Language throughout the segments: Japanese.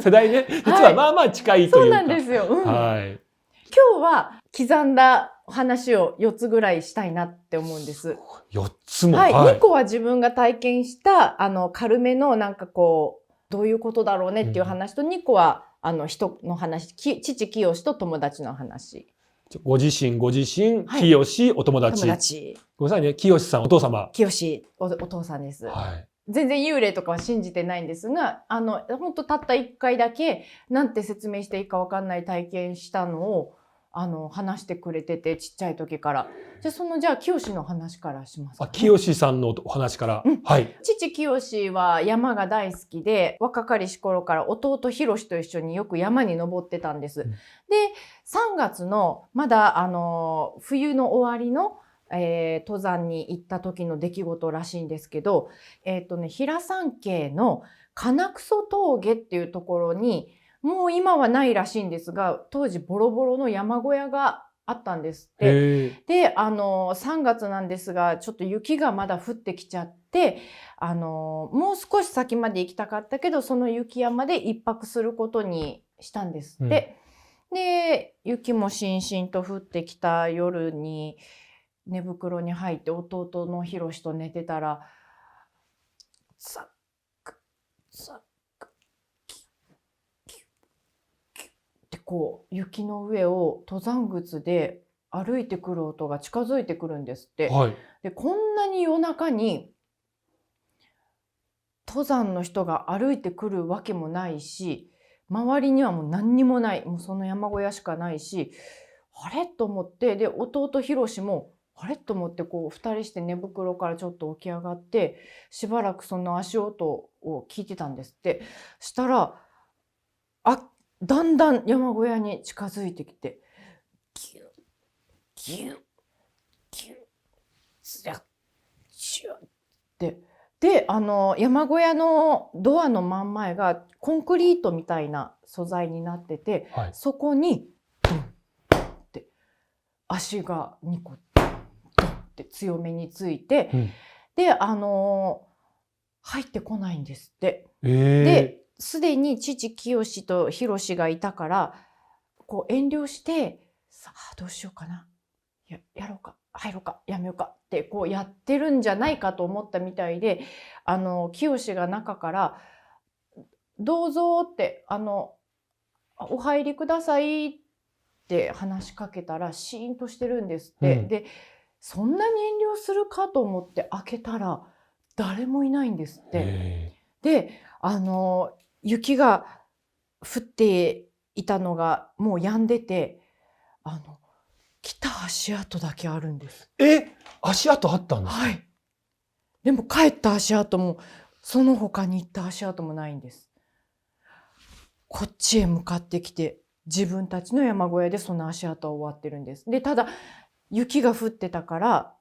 世代ね、実はまあまあ近いというか。そうなんですよ。はい。今日は刻んだ話を4つぐらいしたいなって思うんです。4つも。はい。2個は自分が体験した軽めのなんかこうどういうことだろうねっていう話と、2個は人の話、父清と友達の話。ご自身、清、お友達。友達。ごめんなさいね、清さん、お父様。清、お父さんです。はい。全然幽霊とかは信じてないんですが、本当たった1回だけ、なんて説明していいかわかんない体験したのを、話してくれてて、ちっちゃい時から。じゃあ、清の話からしますかね。清さんのお話から。はい。父清は山が大好きで、若かりし頃から弟弘と一緒によく山に登ってたんです。で、3月の、まだ、冬の終わりの、登山に行った時の出来事らしいんですけど、平山系の金草峠っていうところに、もう今はないらしいんですが、当時ボロボロの山小屋があったんですって。で、3月なんですが、ちょっと雪がまだ降ってきちゃって、もう少し先まで行きたかったけど、その雪山で一泊することにしたんですって。で、雪もしんしんと降ってきた夜に、寝袋に入って弟のひろしと寝てたら、ザック、ザック、キュッ、キュッ、キュッってこう、雪の上を登山靴で歩いてくる音が近づいてくるんですって。はい。で、こんなに夜中に登山の人が歩いてくるわけもないし、周りにはもう何にもない。もうその山小屋しかないし、あれと思って、で、弟ひろしも、あれと思ってこう二人して寝袋からちょっと起き上がってしばらくその足音を聞いてたんですって。したらだんだん山小屋に近づいてきてギュッギュッギュッツヤッシュッってで山小屋のドアの真ん前がコンクリートみたいな素材になってて、はい、そこにドンって足が2個って強めについて、で入ってこないんですって。ですでに父清と弘がいたからこう遠慮してさあどうしようかなやろうか入ろうかやめようかってこうやってるんじゃないかと思ったみたいで清が中から「どうぞ」ってお入りくださいって話しかけたらシーンとしてるんですって。でそんなに遠慮するかと思って開けたら誰もいないんですって。で雪が降っていたのがもう止んでて来た足跡だけあるんです。足跡あったんですか？はい。でも帰った足跡もその他に行った足跡もないんです。こっちへ向かってきて自分たちの山小屋でその足跡は終わってるんです。でただ雪が降ってたから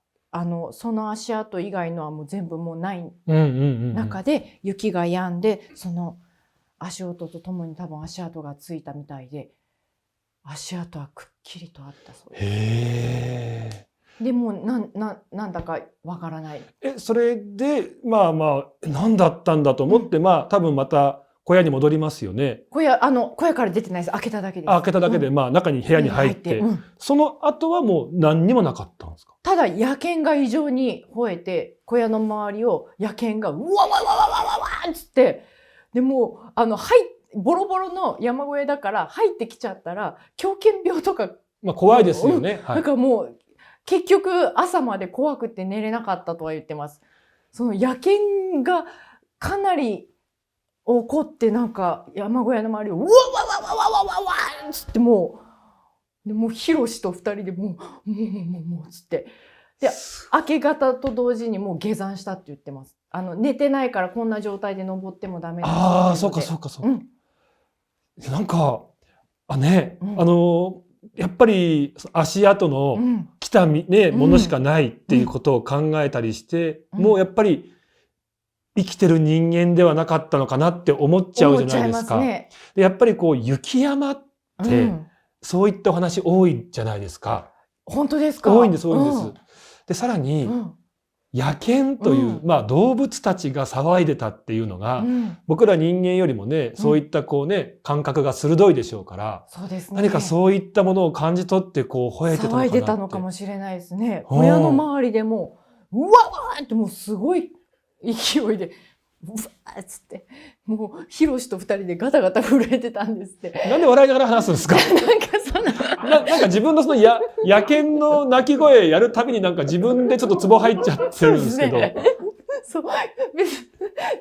その足跡以外のはもう全部もうない中で雪が止んでその足音とともに多分足跡がついたみたいで足跡はくっきりとあったそうです。でもなんだかわからない。それでまあまあ何だったんだと思って、まあ多分また小屋に戻りますよね。小屋から出てないです。開けただけです。開けただけで、まあ中に部屋に入って、その後はもう何にもなかったんですか？ただ野犬が異常に吠えて小屋の周りを野犬がうわわわわわわわっつって、でもボロボロの山小屋だから入ってきちゃったら狂犬病とか、まあ怖いですよね。だからもう結局朝まで怖くて寝れなかったとは言ってます。その野犬がかなり怒ってなんか山小屋の周りをうわわわわわわわわっつってもうひろしと2人でもうつってで明け方と同時にもう下山したって言ってます。寝てないからこんな状態で登ってもダメだって。ああそうかそうかそうか。なんかね、やっぱり足跡の来たものしかないっていうことを考えたりして、もうやっぱり生きてる人間ではなかったのかなって思っちゃうじゃないですか。でやっぱりこう雪山ってそういったお話多いじゃないですか。本当ですか？多いんです多いんです。でさらに野犬という、まあ動物たちが騒いでたっていうのが、僕ら人間よりもね、そういったこうね、感覚が鋭いでしょうから、そうですね。何かそういったものを感じ取ってこう吠えてたのかなって。騒いでたのかもしれないですね。小屋の周りでもう、うわわーってもうすごい勢いで、うわーっつって、もうヒロシと2人でガタガタ震えてたんですって。なんで笑いながら話すんですか？なんかそんななんか自分のその野犬の鳴き声やるたびになんか自分でちょっとツボ入っちゃってるんですけど。そう、別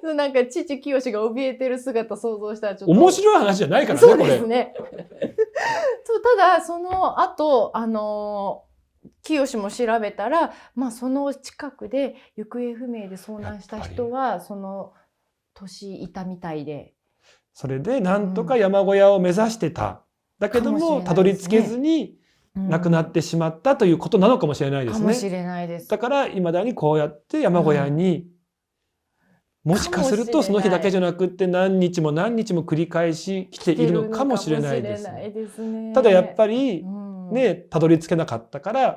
になんか父清が怯えてる姿想像したらちょっと面白い話じゃないからね、これ。そうですね。そう、ただその後清も調べたら、まあその近くで行方不明で遭難した人はその年いたみたいで。それでなんとか山小屋を目指してた。だけども、たどり着けずに亡くなってしまったということなのかもしれないですね。かもしれないです。だから未だにこうやって山小屋に、もしかするとその日だけじゃなくって何日も何日も繰り返し来ているのかもしれないですね。ただやっぱりね、たどり着けなかったから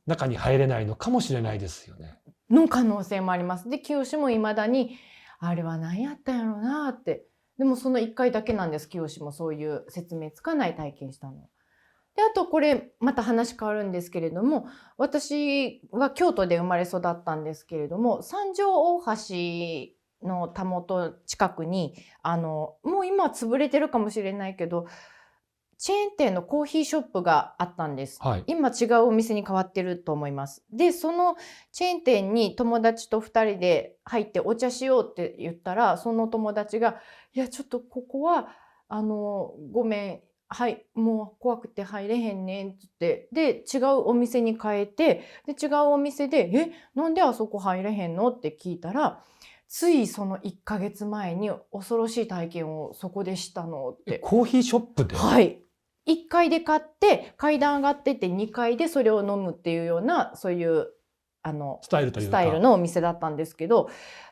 中に入れないのかもしれないですよね。の可能性もあります。で、清も未だにあれは何やったんやろうなって。でもその1回だけなんです。清もそういう説明つかない体験したの。で、あとこれまた話変わるんですけれども、私は京都で生まれ育ったんですけれども、三条大橋のたもと近くにもう今は潰れてるかもしれないけど、チェーン店のコーヒーショップがあったんです。はい、今違うお店に変わってると思います。で、そのチェーン店に友達と2人で入ってお茶しようって言ったら、その友達が「いやちょっとここはごめん、はい、もう怖くて入れへんねん」って言って、で違うお店に変えて、で違うお店で「え、なんであそこ入れへんの？」って聞いたら、ついその1ヶ月前に恐ろしい体験をそこでしたのって。コーヒーショップで？はい。1階で買って階段上がってって2階でそれを飲むっていうような、そういうスタイルというかスタイルのお店だったんですけど、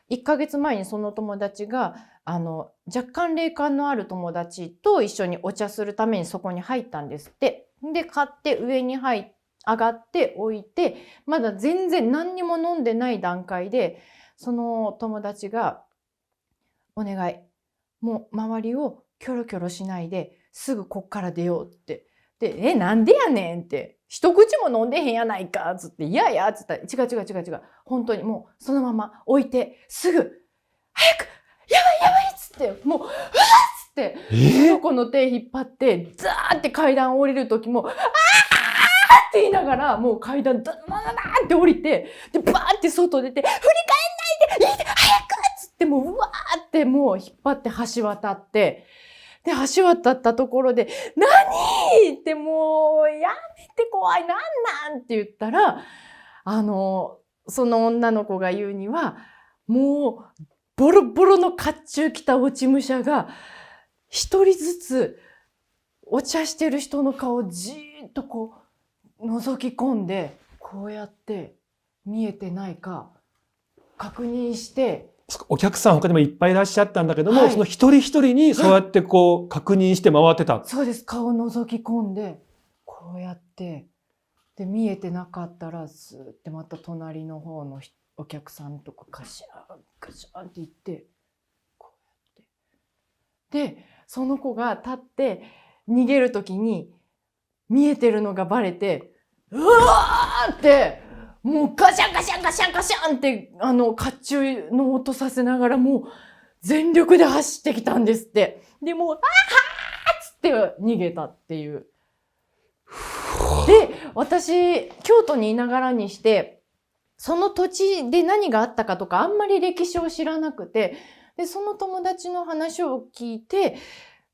1ヶ月前にその友達が若干霊感のある友達と一緒にお茶するためにそこに入ったんですって。で買って上に上がって置いて、まだ全然何にも飲んでない段階でその友達が「お願い、もう周りをキョロキョロしないですぐこっから出よう」って。で「なんでやねん」って「一口も飲んでへんやないか」っつって「いやいや」っつったら「違う違う違う違う、本当にもうそのまま置いてすぐ早くやばいやばい」っつってもう「うわっ」つってその子の手引っ張ってザーって階段降りる時も「あー」って言いながらもう階段ダーって降りて、でバーって外出て「振り返んないで早く」っつってもううわーってもう引っ張って橋渡って、で橋渡ったところで「何?」ってもう「やめて怖い、なんなん?」って言ったらその女の子が言うには、もうボロボロの甲冑着た落ち武者が一人ずつお茶してる人の顔をじーっとこう覗き込んで、こうやって見えてないか確認して。お客さん他にもいっぱいいらっしゃったんだけども、はい、その一人一人にそうやってこう確認して回ってた。そうです。顔覗き込んでこうやってで見えてなかったらスーってまた隣の方のお客さんとかカシャンカシャンって言ってこうやってでその子が立って逃げる時に見えてるのがバレてうわーってもうガシャンガシャンガシャンガシャンって甲冑の音させながらもう全力で走ってきたんですって。でもう「あーはー!」っつって逃げたっていう。で私京都にいながらにしてその土地で何があったかとかあんまり歴史を知らなくて、でその友達の話を聞いて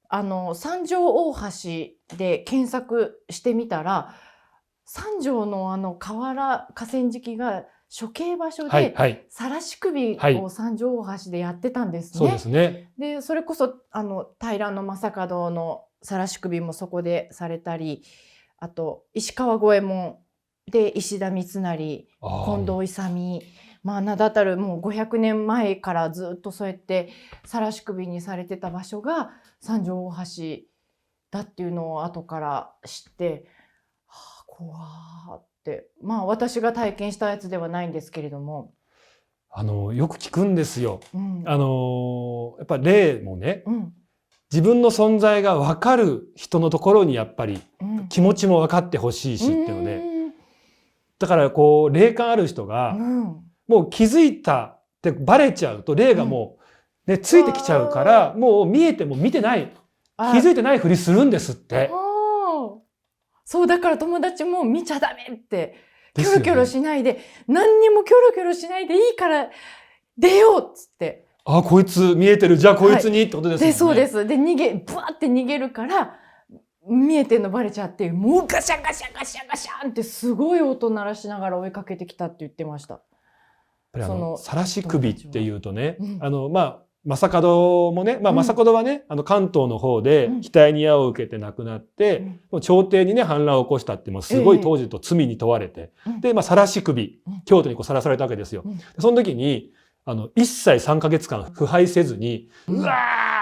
三条大橋で検索してみたら、三条の河川敷が処刑場所で晒し首を三条大橋でやってたんですね。そうですね。でそれこそ平将門の晒し首もそこでされたり、あと石川五右衛門で石田三成、近藤勇、名だたるもう500年前からずっとそうやって晒し首にされてた場所が三条大橋だっていうのを後から知って、はあ、怖って、私が体験したやつではないんですけれども。よく聞くんですよ。うんやっぱ霊もね、うん自分の存在が分かる人のところにやっぱりうん気持ちも分かってほしいしっていうので、うんだからこう霊感ある人がうんもう気づいたってバレちゃうと霊がもう、ね、ついてきちゃうからもう見えても見てない、気づいてないふりするんですって。そうだから友達も見ちゃダメってキですよねョロキョロしないで、何にもキョロキョロしないでいいから出ようっつって。あ、こいつ見えてる、じゃあこいつにってことですよね。で、そうです。で、ブワーって逃げるから、見えてんのバレちゃって、もうガシャガシャガシャガシャンってすごい音鳴らしながら追いかけてきたって言ってました。やっぱりその晒し首っていうとね、うん正門もね、正門はね、関東の方で額に矢を受けて亡くなって、もう朝廷にね、反乱を起こしたって、もうすごい当時と罪に問われて、で、晒し首、京都に晒されたわけですよ。その時に、一切3ヶ月間腐敗せずに、うわ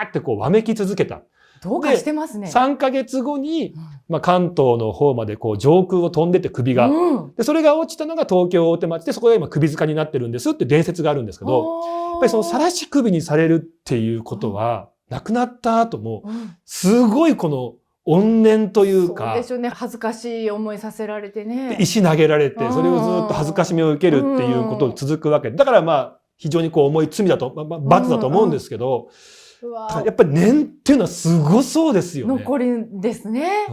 ーってこう、わめき続けた。どうかしてますね。3ヶ月後に、関東の方までこう上空を飛んでて首が。で、それが落ちたのが東京大手町で、そこが今首塚になってるんですって伝説があるんですけど、やっぱりその晒し首にされるっていうことは、亡くなった後も、すごいこの怨念というか、そうでしょうね。恥ずかしい思いさせられてね。石投げられて、それをずっと恥ずかしみを受けるっていうことが続くわけ。だから非常にこう重い罪だと、罰だと思うんですけど、やっぱり念っていうのはすごそうですよね。残りですね。